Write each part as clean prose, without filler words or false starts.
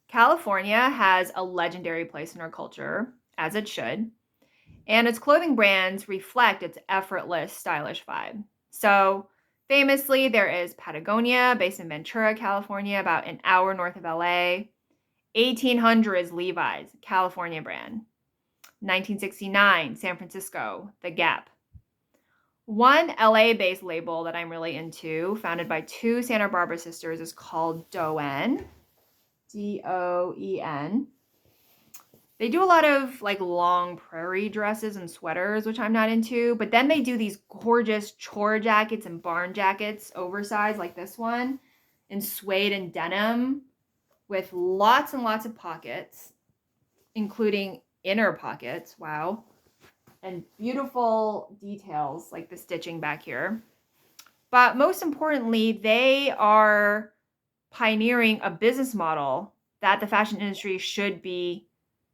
California has a legendary place in our culture, as it should, and its clothing brands reflect its effortless, stylish vibe. So, famously, there is Patagonia, based in Ventura, California, about an hour north of LA. 1800s Levi's, California brand. 1969, San Francisco, The Gap. One LA based label that I'm really into, founded by two Santa Barbara sisters, is called Doen. Doen. They do a lot of like long prairie dresses and sweaters, which I'm not into, but then they do these gorgeous chore jackets and barn jackets, oversized like this one, in suede and denim with lots and lots of pockets, including inner pockets. Wow. And beautiful details like the stitching back here. But most importantly, they are pioneering a business model that the fashion industry should be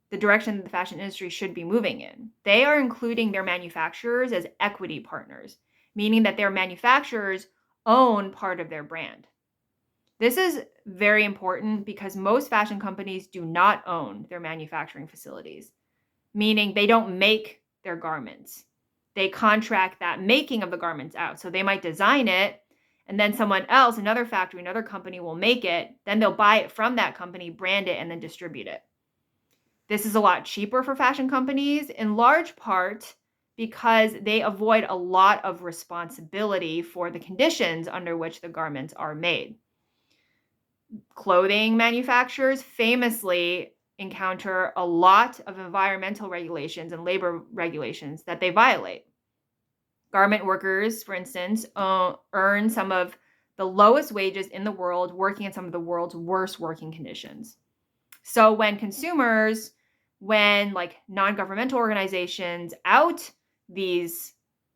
the direction that the fashion industry should be moving in. They are including their manufacturers as equity partners, meaning that their manufacturers own part of their brand. This is very important because most fashion companies do not own their manufacturing facilities, meaning they don't make their garments. They contract that making of the garments out. So they might design it, and then someone else, another factory, another company will make it. Then they'll buy it from that company, brand it, and then distribute it. This is a lot cheaper for fashion companies, in large part because they avoid a lot of responsibility for the conditions under which the garments are made. Clothing manufacturers famously encounter a lot of environmental regulations and labor regulations that they violate. Garment workers, for instance, earn some of the lowest wages in the world, working in some of the world's worst working conditions. So when consumers, when like non-governmental organizations out these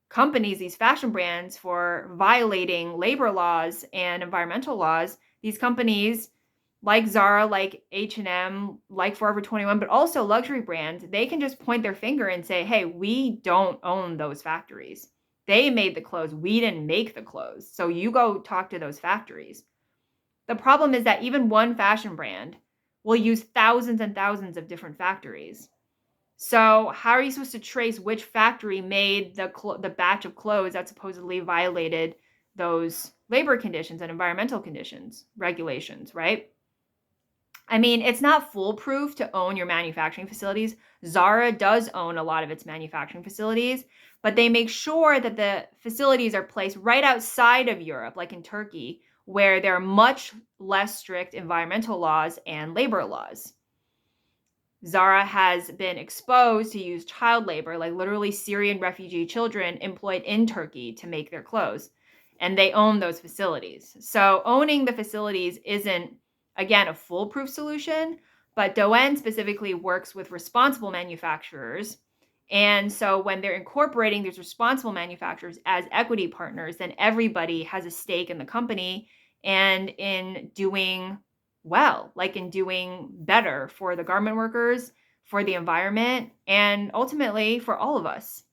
companies, these fashion brands for violating labor laws and environmental laws, these companies like Zara, like H&M, like Forever 21, but also luxury brands, they can just point their finger and say, hey, we don't own those factories. They made the clothes. We didn't make the clothes. So you go talk to those factories. The problem is that even one fashion brand will use thousands and thousands of different factories. So how are you supposed to trace which factory made the batch of clothes that supposedly violated those labor conditions and environmental conditions, regulations, right? I mean, it's not foolproof to own your manufacturing facilities. Zara does own a lot of its manufacturing facilities, but they make sure that the facilities are placed right outside of Europe, like in Turkey, where there are much less strict environmental laws and labor laws. Zara has been exposed to use child labor, like literally Syrian refugee children employed in Turkey to make their clothes. And they own those facilities. So owning the facilities isn't, again, a foolproof solution, but Doen specifically works with responsible manufacturers. And so when they're incorporating these responsible manufacturers as equity partners, then everybody has a stake in the company and in doing well, like in doing better for the garment workers, for the environment, and ultimately for all of us.